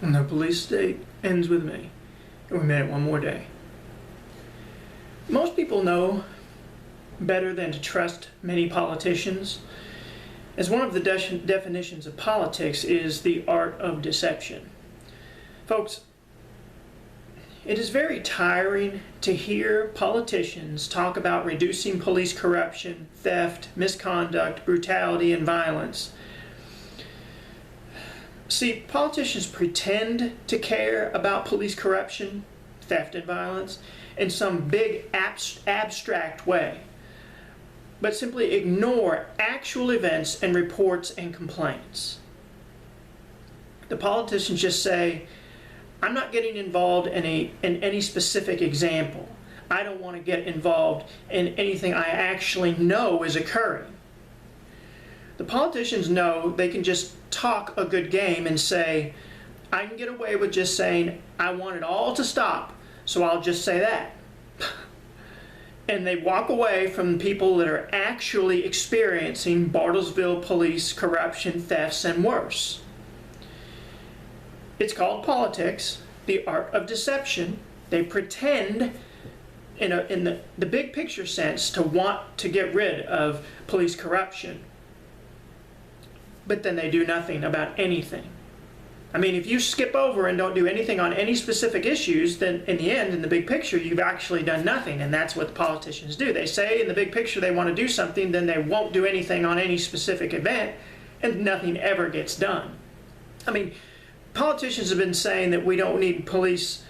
And the police state ends with me. And we made it one more day. Most people know better than to trust many politicians, as one of the definitions of politics is the art of deception. Folks, it is very tiring to hear politicians talk about reducing police corruption, theft, misconduct, brutality, and violence. See, politicians pretend to care about police corruption, theft, and violence in some big abstract way, but simply ignore actual events and reports and complaints. The politicians just say, I'm not getting involved in any specific example. I don't want to get involved in anything I actually know is occurring. The politicians know they can just talk a good game and say, I can get away with just saying, I want it all to stop, so I'll just say that. And they walk away from people that are actually experiencing Bartlesville police corruption, thefts, and worse. It's called politics, the art of deception. They pretend in the big picture sense to want to get rid of police corruption, but then they do nothing about anything. I mean, if you skip over and don't do anything on any specific issues, then in the end, in the big picture, you've actually done nothing, and that's what the politicians do. They say in the big picture they want to do something, then they won't do anything on any specific event, and nothing ever gets done. I mean, politicians have been saying that we don't need police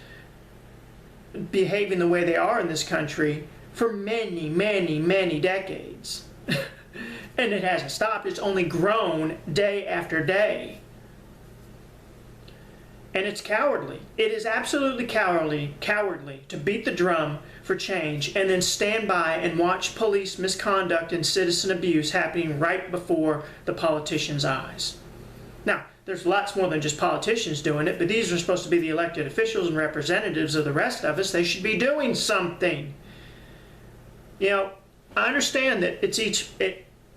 behaving the way they are in this country for many, many, many decades. And it hasn't stopped. It's only grown day after day. And it's cowardly. It is absolutely cowardly to beat the drum for change and then stand by and watch police misconduct and citizen abuse happening right before the politicians' eyes. Now, there's lots more than just politicians doing it, but these are supposed to be the elected officials and representatives of the rest of us. They should be doing something. You know, I understand that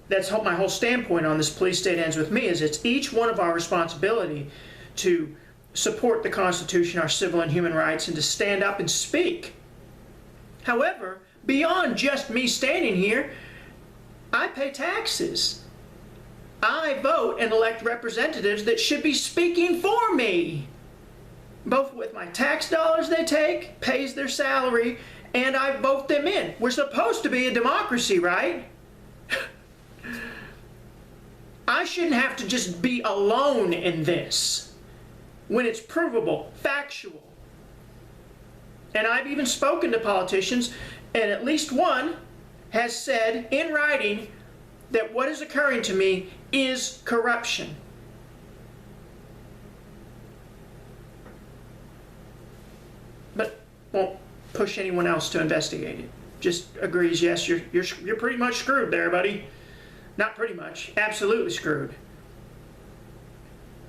that's my whole standpoint on this police state ends with me, is it's each one of our responsibility to support the Constitution, our civil and human rights, and to stand up and speak. However, beyond just me standing here, I pay taxes. I vote and elect representatives that should be speaking for me, both with my tax dollars they take, pays their salary, and I vote them in. We're supposed to be a democracy, right? I shouldn't have to just be alone in this when it's provable, factual. And I've even spoken to politicians, and at least one has said in writing that what is occurring to me is corruption. But won't push anyone else to investigate it. Just agrees, yes, you're pretty much screwed there, buddy. Not pretty much, absolutely screwed.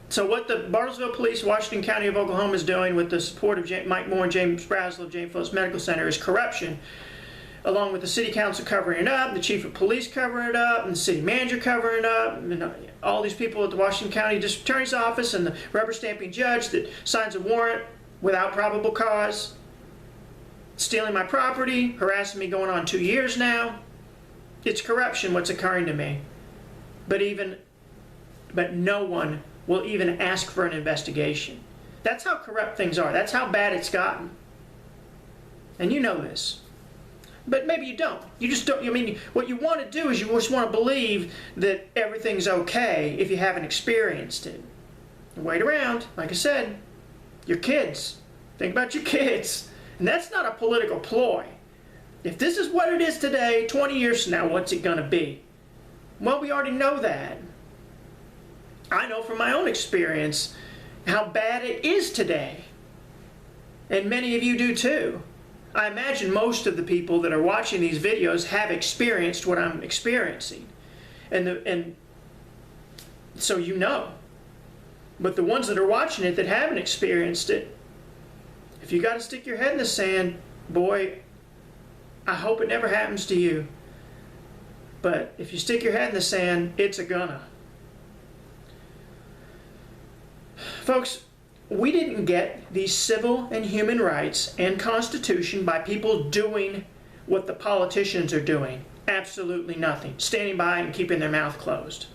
So what the Bartlesville Police, Washington County of Oklahoma is doing with the support of Mike Moore and James Brazel of James Phillips Medical Center is corruption, along with the city council covering it up, the chief of police covering it up, and the city manager covering it up, and all these people at the Washington County District Attorney's Office, and the rubber stamping judge that signs a warrant without probable cause, stealing my property, harassing me going on 2 years now. It's corruption what's occurring to me. But no one will even ask for an investigation. That's how corrupt things are. That's how bad it's gotten. And you know this. But maybe you don't. You just don't. I mean, what you want to do is you just want to believe that everything's okay if you haven't experienced it. Wait around. Like I said, your kids. Think about your kids. And that's not a political ploy. If this is what it is today, 20 years from now, what's it going to be? Well, we already know that. I know from my own experience how bad it is today. And many of you do too. I imagine most of the people that are watching these videos have experienced what I'm experiencing. And so you know. But the ones that are watching it that haven't experienced it, if you got to stick your head in the sand, boy, I hope it never happens to you. But if you stick your head in the sand, it's a gonna. Folks, we didn't get these civil and human rights and Constitution by people doing what the politicians are doing. Absolutely nothing. Standing by and keeping their mouth closed.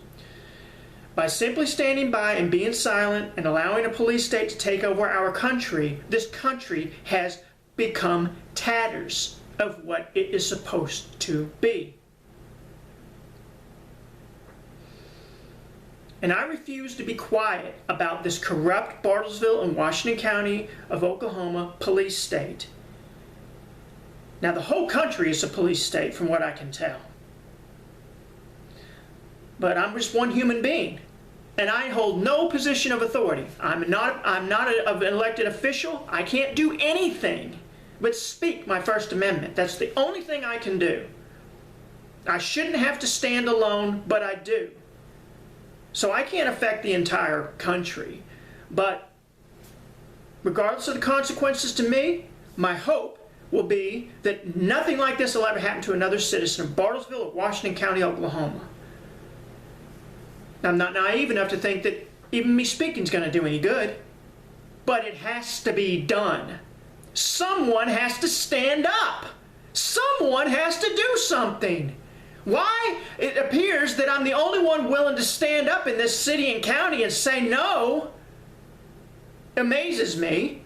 By simply standing by and being silent and allowing a police state to take over our country, this country has become tatters of what it is supposed to be. And I refuse to be quiet about this corrupt Bartlesville and Washington County of Oklahoma police state. Now, the whole country is a police state from what I can tell. But I'm just one human being, and I hold no position of authority. I'm not an elected official. I can't do anything but speak my First Amendment. That's the only thing I can do. I shouldn't have to stand alone, but I do. So I can't affect the entire country. But regardless of the consequences to me, my hope will be that nothing like this will ever happen to another citizen of Bartlesville or Washington County, Oklahoma. I'm not naive enough to think that even me speaking is going to do any good, but it has to be done. Someone has to stand up. Someone has to do something. Why it appears that I'm the only one willing to stand up in this city and county and say no amazes me.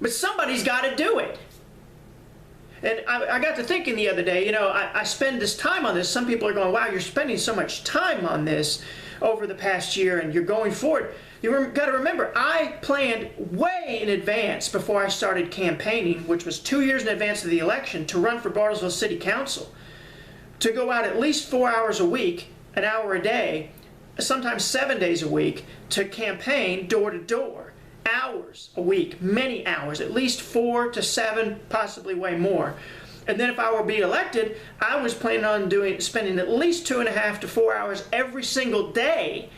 But somebody's got to do it. And I got to thinking the other day, I spend this time on this. Some people are going, wow, you're spending so much time on this over the past year and you're going forward. You've got to remember, I planned way in advance before I started campaigning, which was 2 years in advance of the election, to run for Bartlesville City Council. To go out at least 4 hours a week, an hour a day, sometimes 7 days a week, to campaign door to door. Hours a week, many hours, at least 4 to 7, possibly way more. And then if I were to be elected, I was planning on spending at least 2.5 to 4 hours every single day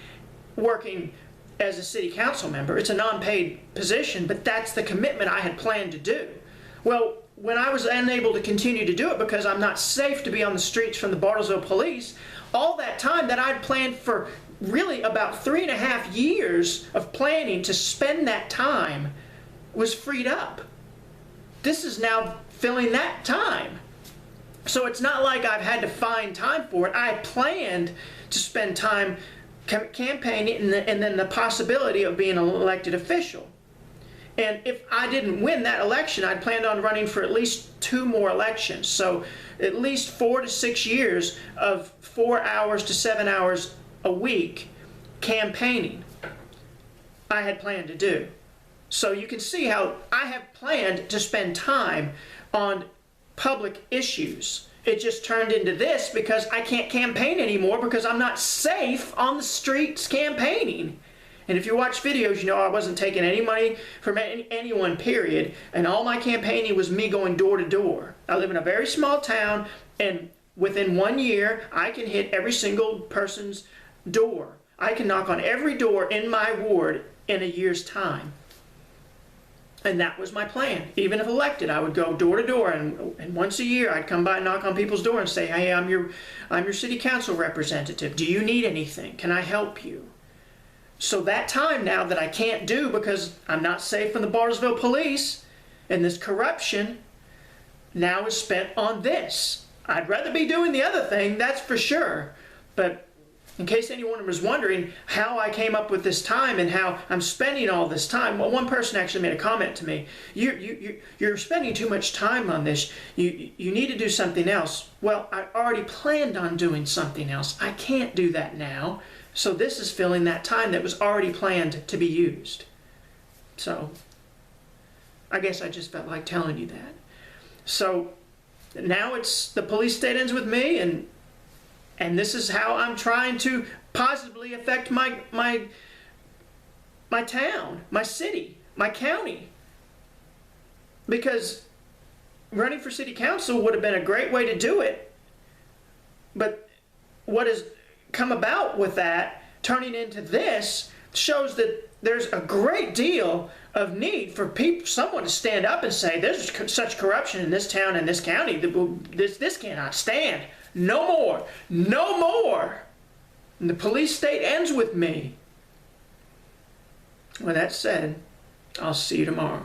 working as a city council member. It's a non-paid position, but that's the commitment I had planned to do. Well, when I was unable to continue to do it because I'm not safe to be on the streets from the Bartlesville police, all that time that I'd planned for really about 3.5 years of planning to spend that time was freed up. This is now filling that time. So it's not like I've had to find time for it. I planned to spend time campaigning and then the possibility of being an elected official. And if I didn't win that election, I'd planned on running for at least 2 more elections. So at least 4 to 6 years of 4 hours to 7 hours a week campaigning I had planned to do. So you can see how I have planned to spend time on public issues. It just turned into this because I can't campaign anymore because I'm not safe on the streets campaigning. And if you watch videos, you know I wasn't taking any money from anyone, period. And all my campaigning was me going door to door. I live in a very small town, and within 1 year, I can hit every single person's door. I can knock on every door in my ward in a year's time. And that was my plan. Even if elected, I would go door to door, and once a year I'd come by and knock on people's door and say, hey, I'm your city council representative. Do you need anything? Can I help you? So that time now that I can't do because I'm not safe from the Bartlesville police and this corruption now is spent on this. I'd rather be doing the other thing, that's for sure. But in case anyone was wondering how I came up with this time and how I'm spending all this time, well, one person actually made a comment to me. You're spending too much time on this. You need to do something else. Well, I already planned on doing something else. I can't do that now. So this is filling that time that was already planned to be used. So I guess I just felt like telling you that. So now it's the police state ends with me, and this is how I'm trying to positively affect my town, my city, my county. Because running for city council would have been a great way to do it. But what has come about with that, turning into this, shows that there's a great deal of need for someone to stand up and say, there's such corruption in this town and this county, this cannot stand. No more. No more. And the police state ends with me. With that said, I'll see you tomorrow.